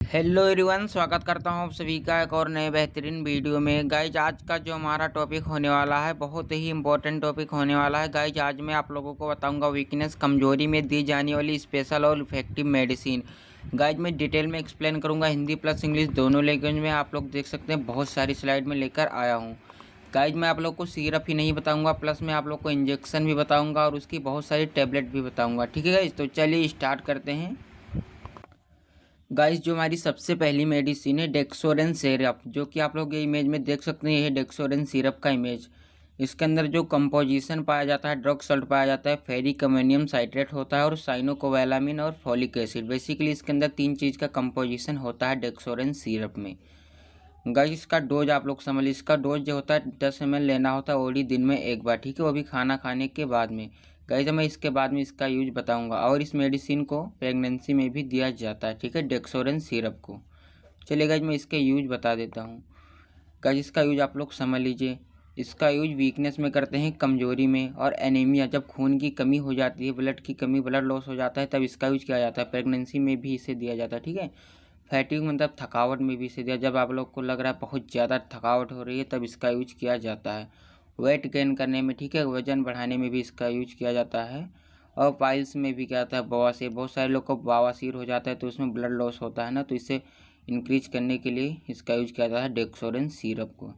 Hello everyone, स्वागत करता हूं आप सभी का एक और नए बेहतरीन वीडियो में। गाइज आज का जो हमारा टॉपिक होने वाला है बहुत ही इंपॉर्टेंट टॉपिक होने वाला है। गाइज आज मैं आप लोगों को बताऊंगा वीकनेस कमजोरी में दी जाने वाली स्पेशल और इफेक्टिव मेडिसिन। गाइज मैं डिटेल में एक्सप्लेन करूंगा, हिंदी प्लस इंग्लिश दोनों लैंग्वेज में। आप लोग देख सकते हैं बहुत सारी स्लाइड में लेकर आया हूँ। गाइज मैं आप लोग को सिरप ही नहीं बताऊंगा, प्लस मैं आप लोग को इंजेक्शन भी बताऊँगा और उसकी बहुत सारी टैबलेट भी बताऊँगा। ठीक है गाइज, तो चलिए स्टार्ट करते हैं। गाइस जो हमारी सबसे पहली मेडिसिन है डेक्सोरेन सिरप, जो कि आप लोग ये इमेज में देख सकते हैं। ये है डेक्सोरेन सिरप का इमेज। इसके अंदर जो कंपोजिशन पाया जाता है, ड्रग सॉल्ट पाया जाता है, फेरिक अमोनियम साइट्रेट होता है और साइनोकोवैलामिन और फॉलिक एसिड। बेसिकली इसके अंदर 3 चीज़ का कंपोजिशन होता है डेक्सोरेन सिरप में। गाइस इसका डोज आप लोग समझ लीजिए। इसका डोज जो होता है 10 ml लेना होता है ओडी दिन में एक बार, ठीक है, वो भी खाना खाने के बाद में। गाइस मैं इसके बाद में इसका यूज बताऊंगा। और इस मेडिसिन को प्रेगनेंसी में भी दिया जाता है, ठीक है, डेक्सोरेन सिरप को। चलिए गाइस मैं इसके यूज बता देता हूँ। गाइस इसका यूज आप लोग समझ लीजिए। इसका यूज वीकनेस में करते हैं, कमजोरी में और एनीमिया, जब खून की कमी हो जाती है, ब्लड की कमी, ब्लड लॉस हो जाता है, तब इसका यूज किया जाता है। प्रेगनेंसी में भी इसे दिया जाता है, ठीक है। फैटिग मतलब थकावट में भी इसे दिया, जब आप लोग को लग रहा है बहुत ज़्यादा थकावट हो रही है तब इसका यूज किया जाता है। वेट गेन करने में, ठीक है, वजन बढ़ाने में भी इसका यूज किया जाता है। और पाइल्स में भी क्या होता है, बवासीर, बहुत सारे लोग को बवासीर हो जाता है तो उसमें ब्लड लॉस होता है ना, तो इसे इंक्रीज करने के लिए इसका यूज किया जाता है डेक्सोरेन सिरप को।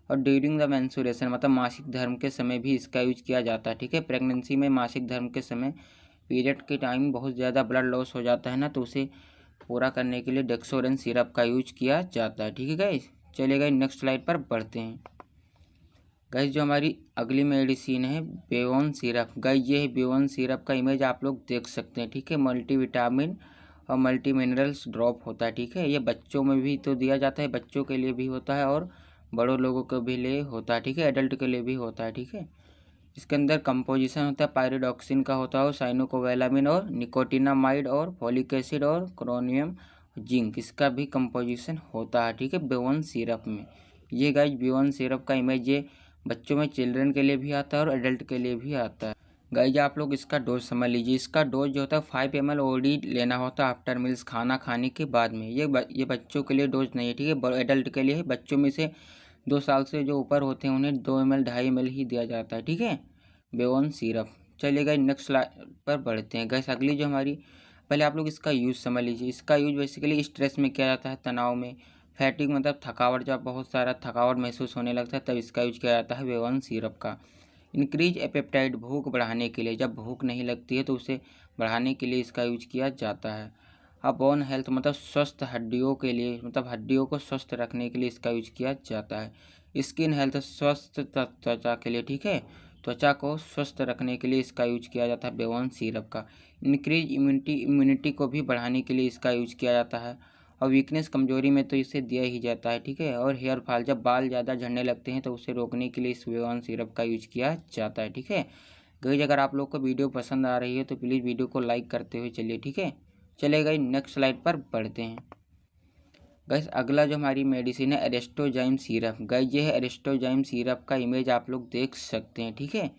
और ड्यूरिंग द मेंस्ट्रुएशन मतलब मासिक धर्म के समय भी इसका यूज किया जाता है, ठीक है। प्रेगनेंसी में मासिक धर्म के समय पीरियड के टाइम बहुत ज़्यादा ब्लड लॉस हो जाता है ना, तो उसे पूरा करने के लिए डेक्सोरेन सिरप का यूज किया जाता है, ठीक है गाइस। चलिए गाइस नेक्स्ट स्लाइड पर बढ़ते हैं। गाइस जो हमारी अगली मेडिसिन है बेवोन सिरप। गाइस ये है बेवोन सिरप का इमेज आप लोग देख सकते हैं, ठीक है। मल्टीविटामिन और मल्टी मिनरल्स ड्रॉप होता है, ठीक है। ये बच्चों में भी तो दिया जाता है, बच्चों के लिए भी होता है और बड़ों लोगों के भी लिए होता है, ठीक है, एडल्ट के लिए भी होता है, ठीक है। इसके अंदर कंपोजिशन होता है पायरिडॉक्सिन का होता है और साइनोकोवैलामिन और निकोटिनामाइड और फॉलिक एसिड और क्रोनियम जिंक, इसका भी कंपोजिशन होता है, ठीक है, बेवन सिरप में। ये गाइस बेवन सिरप का इमेज ये बच्चों में, चिल्ड्रन के लिए भी आता है और एडल्ट के लिए भी आता है। गाइस आप लोग इसका डोज समझ लीजिए। इसका डोज जो होता है 5 ml ओडी लेना होता है आफ्टर मील्स, खाना खाने के बाद में। ये बच्चों के लिए डोज नहीं है, ठीक है, एडल्ट के लिए है। बच्चों में से 2 साल से जो ऊपर होते हैं उन्हें 2 ml 2.5 ml ही दिया जाता है, ठीक है, बेवोन सिरप। चलिए गाइस नेक्स्ट स्लाइड पर बढ़ते हैं। गाइस अगली जो हमारी, पहले आप लोग इसका यूज़ समझ लीजिए। इसका यूज बेसिकली स्ट्रेस में किया जाता है, तनाव में। फैटिग मतलब थकावट, जब बहुत सारा थकावट महसूस होने लगता है तब इसका यूज किया जाता है बेवोन सिरप का। इंक्रीज एपेटाइट, भूख बढ़ाने के लिए, जब भूख नहीं लगती है तो उसे बढ़ाने के लिए इसका यूज किया जाता है। अब बोन हेल्थ मतलब स्वस्थ हड्डियों के लिए, मतलब हड्डियों को स्वस्थ रखने के लिए इसका यूज किया जाता है। स्किन हेल्थ स्वस्थ त्वचा के लिए, ठीक है, त्वचा को स्वस्थ रखने के लिए इसका यूज किया जाता है बेवोन सिरप का। इंक्रीज इम्यूनिटी को भी बढ़ाने के लिए इसका यूज किया जाता है। और वीकनेस कमजोरी में तो इसे दिया ही जाता है, ठीक है। और हेयर फॉल, जब बाल ज़्यादा झड़ने लगते हैं तो उसे रोकने के लिए इस बेवोन सिरप का यूज किया जाता है, ठीक है। गाइस अगर आप लोग को वीडियो पसंद आ रही है तो प्लीज़ वीडियो को लाइक करते हुए चलिए, ठीक है। चलिए गाइस नेक्स्ट स्लाइड पर बढ़ते हैं। गाइस अगला जो हमारी मेडिसिन है एरिस्टोजाइम सिरप। गाइस ये है एरिस्टोजाइम सिरप का इमेज आप लोग देख सकते हैं, ठीक है।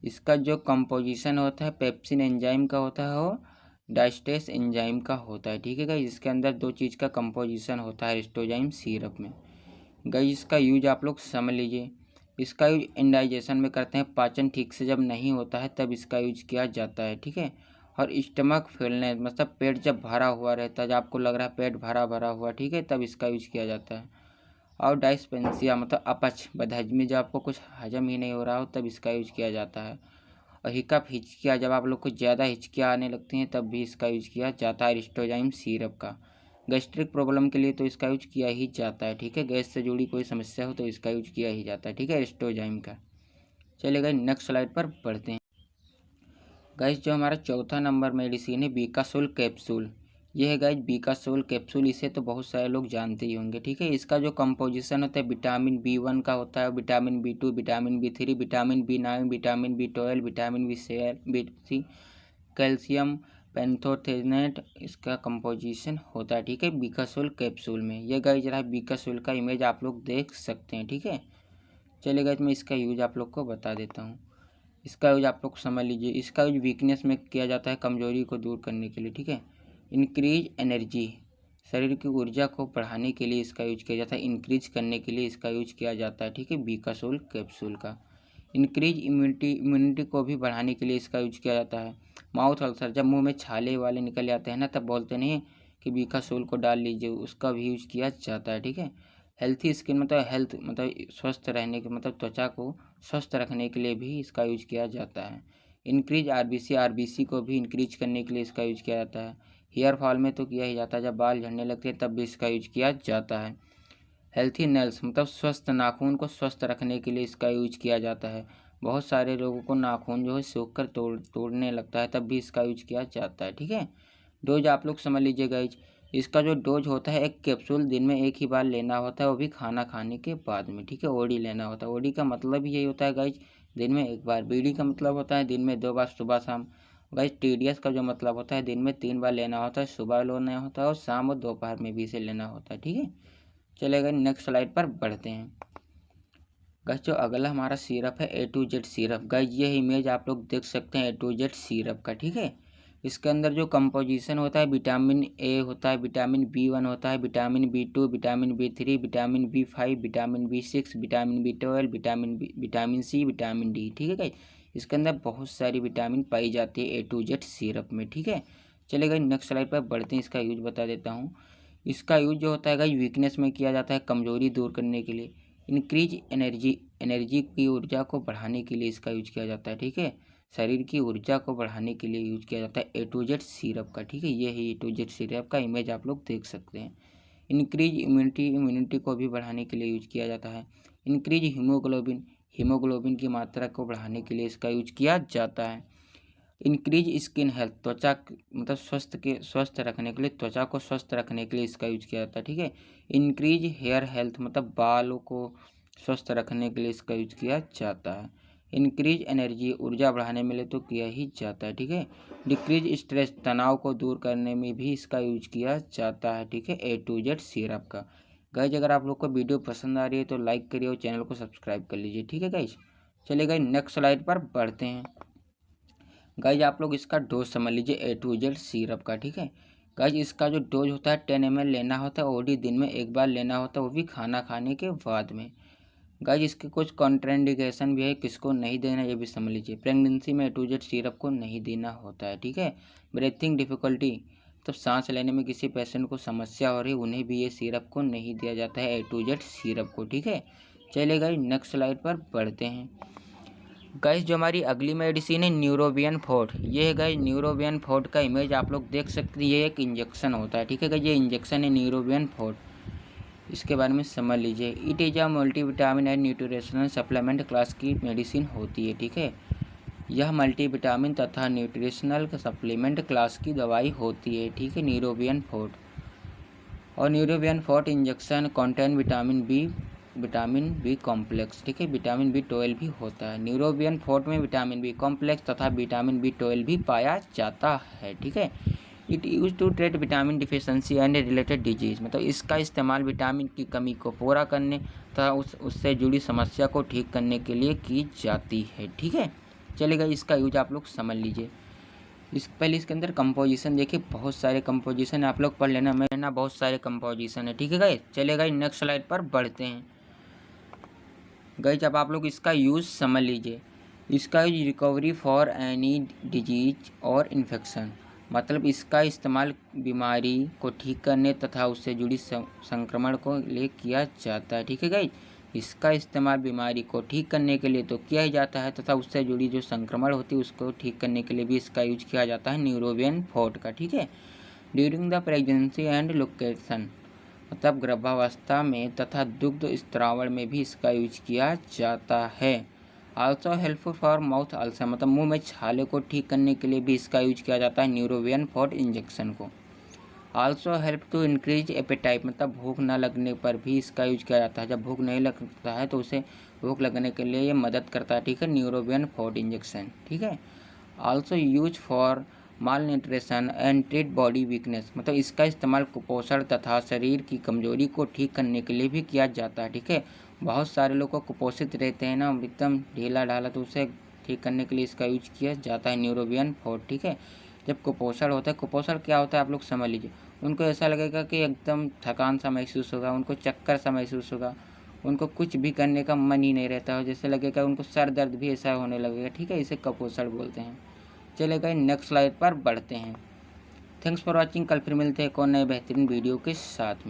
इसका जो कंपोजिशन होता है पेप्सिन एंजाइम का होता है और डाइस्टेस एंजाइम का होता है, ठीक है गाइस। इसके अंदर 2 चीज़ का कंपोजिशन होता है एरिस्टोजाइम सिरप में। गाइस इसका यूज आप लोग समझ लीजिए। इसका यूज इंडाइजेशन में करते हैं, पाचन ठीक से जब नहीं होता है तब इसका यूज किया जाता है, ठीक है। और स्टमक फुलनेस मतलब पेट जब भरा हुआ रहता है, जब आपको लग रहा है पेट भरा भरा हुआ, ठीक है, तब इसका यूज किया जाता है। और डाइस्पेंसिया मतलब अपच, बदहजमी, जब आपको कुछ हजम ही नहीं हो रहा हो तब इसका यूज किया जाता है। और हिकअप, हिचकियाँ, जब आप लोग को ज़्यादा हिचकियाँ आने लगती हैं तब भी इसका यूज किया जाता है एरिस्टोजाइम सिरप का। गैस्ट्रिक प्रॉब्लम के लिए तो इसका यूज किया ही जाता है, ठीक है। गैस से जुड़ी कोई समस्या हो तो इसका यूज किया ही जाता है, ठीक है, एरिस्टोजाइम का। चलिए गाइस नेक्स्ट स्लाइड पर बढ़ते हैं। गाइस जो हमारा चौथा नंबर मेडिसिन है बीकासोल कैप्सूल। ये है गाइस बीकासोल कैप्सूल। इसे तो बहुत सारे लोग जानते ही होंगे, ठीक है। इसका जो कंपोजिशन होता है विटामिन B1 का होता है, vitamin B2, vitamin B3, vitamin B9, vitamin B12, vitamin B6, calcium pantothenate, इसका कंपोजिशन होता है, ठीक है, बीकासोल कैप्सूल में। ये गाइस जरा बीकासोल का इमेज आप लोग देख सकते हैं, ठीक है। चलिए गाइस मैं इसका यूज आप लोग को बता देता हूँ। इसका यूज आप लोग समझ लीजिए। इसका यूज वीकनेस में किया जाता है, कमजोरी को दूर करने के लिए, ठीक है। इंक्रीज एनर्जी, शरीर की ऊर्जा को बढ़ाने के लिए इसका यूज किया जाता है, इंक्रीज करने के लिए इसका यूज किया जाता है, ठीक है, बीकासोल कैप्सूल का। इंक्रीज इम्यूनिटी को भी बढ़ाने के लिए इसका यूज किया जाता है। माउथ अल्सर, जब मुंह में छाले वाले निकल जाते हैं ना, तब बोलते नहीं कि बीकासोल को डाल लीजिए, उसका भी यूज किया जाता है, ठीक है। हेल्थी स्किन मतलब हेल्थ मतलब स्वस्थ रहने के मतलब त्वचा को स्वस्थ रखने के लिए भी इसका यूज किया जाता है। इंक्रीज आरबीसी को भी इंक्रीज करने के लिए इसका यूज किया जाता है। हेयर फॉल में तो किया ही जाता है, जब बाल झड़ने लगते हैं तब भी इसका यूज किया जाता है। हेल्थी नेल्स मतलब स्वस्थ नाखून को स्वस्थ रखने के लिए इसका यूज किया जाता है। बहुत सारे लोगों को नाखून जो है सूख कर तोड़ने लगता है, तब भी इसका यूज किया जाता है, ठीक है। डोज आप लोग समझ लीजिए गाइज, इसका जो डोज होता है, एक कैप्सूल दिन में एक ही बार लेना होता है, वो भी खाना खाने के बाद में, ठीक है। ओडी लेना होता है, ओडी का मतलब ही यही होता है गाइज, दिन में एक बार। बीडी का मतलब होता है दिन में 2 बार, सुबह शाम। गाइज टीडीएस का जो मतलब होता है, दिन में 3 बार लेना होता है, सुबह लेना होता है और शाम और दोपहर में भी इसे लेना होता है, ठीक है। चलेगा, नेक्स्ट स्लाइड पर बढ़ते हैं। गाइज जो अगला हमारा सिरप है A to Z syrup. Guys ये इमेज आप लोग देख सकते हैं A to Z सिरप का, ठीक है। इसके अंदर जो कंपोजिशन होता है, विटामिन ए होता है, विटामिन B1 होता है, vitamin B2, vitamin B3, vitamin B5, vitamin B6, vitamin B12, vitamin C, vitamin D, ठीक है गाइज। इसके अंदर बहुत सारी विटामिन पाई जाती है A to Z सिरप में, ठीक है। चलेगा, नेक्स्ट स्लाइड पर बढ़ते हैं, इसका यूज बता देता हूँ। इसका यूज जो होता है गाइज वीकनेस में किया जाता है, कमजोरी दूर करने के लिए। इंक्रीज एनर्जी की ऊर्जा को बढ़ाने के लिए इसका यूज किया जाता है, ठीक है। शरीर की ऊर्जा को बढ़ाने के लिए यूज किया जाता है A to Z सिरप का, ठीक है। ये है A to Z सिरप का इमेज आप लोग देख सकते हैं। इंक्रीज इम्यूनिटी को भी बढ़ाने के लिए यूज किया जाता है। इंक्रीज हीमोग्लोबिन की मात्रा को बढ़ाने के लिए इसका यूज किया जाता है। इंक्रीज स्किन हेल्थ, त्वचा मतलब स्वस्थ रखने के लिए, त्वचा को स्वस्थ रखने के लिए इसका यूज किया जाता है, ठीक है। इंक्रीज हेयर हेल्थ मतलब बालों को स्वस्थ रखने के लिए इसका यूज किया जाता है। इंक्रीज एनर्जी, ऊर्जा बढ़ाने में लिए तो किया ही जाता है, ठीक है। डिक्रीज स्ट्रेस, तनाव को दूर करने में भी इसका यूज किया जाता है, ठीक है, A to Z सिरप का। गाइज अगर आप लोग को वीडियो पसंद आ रही है तो लाइक करिए और चैनल को सब्सक्राइब कर लीजिए, ठीक है गाइज। चलिए गाइज नेक्स्ट स्लाइड पर बढ़ते हैं। गाइज आप लोग इसका डोज समझ लीजिए A to Z सिरप का, ठीक है। गाइज इसका जो डोज होता है 10 ml लेना होता है, ओडी दिन में एक बार लेना होता है, वो भी खाना खाने के बाद में। गाइज इसके कुछ कॉन्ट्राइंडिकेशन भी है, किसको नहीं देना ये भी समझ लीजिए। प्रेगनेंसी में A to Z सिरप को नहीं देना होता है, ठीक है। ब्रीथिंग डिफिकल्टी मतलब सांस लेने में किसी पेशेंट को समस्या हो रही, उन्हें भी ये सिरप को नहीं दिया जाता है A to Z सिरप को, ठीक है। चलिए गाइज नेक्स्ट स्लाइड पर बढ़ते हैं। गाइस जो हमारी अगली मेडिसिन है न्यूरोबियन फोर्ट, ये है गाइस न्यूरोबियन फोर्ट का इमेज आप लोग देख सकते हैं। ये एक इंजेक्शन होता है, ठीक है गाइस, ये इंजेक्शन है न्यूरोबियन फोर्ट, इसके बारे में समझ लीजिए। It is a multivitamin and nutritional supplement class की मेडिसिन होती है, ठीक है। यह मल्टीविटामिन तथा न्यूट्रिशनल सप्लीमेंट क्लास की दवाई होती है, ठीक है, न्यूरोबियन फोर्ट। और Neurobion forte injection contain vitamin B complex, ठीक है, विटामिन B12 भी होता है। न्यूरोबियन फोर्ट में विटामिन बी कॉम्प्लेक्स तथा विटामिन B12 भी पाया जाता है, ठीक है। It use to treat vitamin deficiency and related disease, मतलब इसका इस्तेमाल विटामिन की कमी को पूरा करने तथा उससे जुड़ी समस्या को ठीक करने के लिए की जाती है, ठीक है। चलेगा, इसका यूज आप लोग समझ लीजिए। पहले इसके अंदर कंपोजिशन देखिए, बहुत सारे कंपोजिशन आप लोग पढ़ लेना, बहुत सारे कंपोजिशन है, ठीक है गाइस। चलेगा, नेक्स्ट स्लाइड पर बढ़ते हैं। गाइस अब आप लोग इसका यूज़ समझ लीजिए। इसका use recovery for any disease और इन्फेक्शन, मतलब इसका इस्तेमाल बीमारी को ठीक करने तथा उससे जुड़ी संक्रमण को लिए किया जाता है, ठीक है गाइस। इसका इस्तेमाल बीमारी को ठीक करने के लिए तो किया ही जाता है तथा उससे जुड़ी जो संक्रमण होती है उसको ठीक करने के लिए भी इसका यूज किया जाता है न्यूरोबियन फोर्ट का, ठीक है। During the pregnancy and lactation, मतलब गर्भावस्था में तथा दुग्ध स्त्रावण में भी इसका यूज किया जाता है। Also helpful for mouth ulcer, मतलब मुंह में छाले को ठीक करने के लिए भी इसका यूज किया जाता है न्यूरोबियन फोर्ट इंजेक्शन को। Also help to increase appetite, मतलब भूख न लगने पर भी इसका यूज किया जाता है। जब भूख नहीं लगता है तो उसे भूख लगने के लिए ये मदद करता है, ठीक है, न्यूरोबियन फोर्ट इंजेक्शन, ठीक है। Also use for mall nutrition and treat body weakness, मतलब इसका इस्तेमाल कुपोषण तथा शरीर की कमजोरी को ठीक करने के लिए भी किया जाता है, ठीक है। बहुत सारे लोग को कुपोषित रहते हैं ना, एकदम ढीला ढाला, तो उसे ठीक करने के लिए इसका यूज किया जाता है न्यूरोबियन फोर्ट, ठीक है। जब कुपोषण होता है, कुपोषण क्या होता है आप लोग समझ लीजिए। उनको ऐसा लगेगा कि एकदम थकान सा महसूस होगा, उनको चक्कर सा महसूस होगा, उनको कुछ भी करने का मन ही नहीं रहता और जैसे लगेगा उनको सर दर्द भी ऐसा होने लगेगा। ठीक है, इसे कुपोषण बोलते हैं। चले गए नेक्स्ट स्लाइड पर बढ़ते हैं। Thanks for watching. कल फिर मिलते हैं एक और नए बेहतरीन वीडियो के साथ में।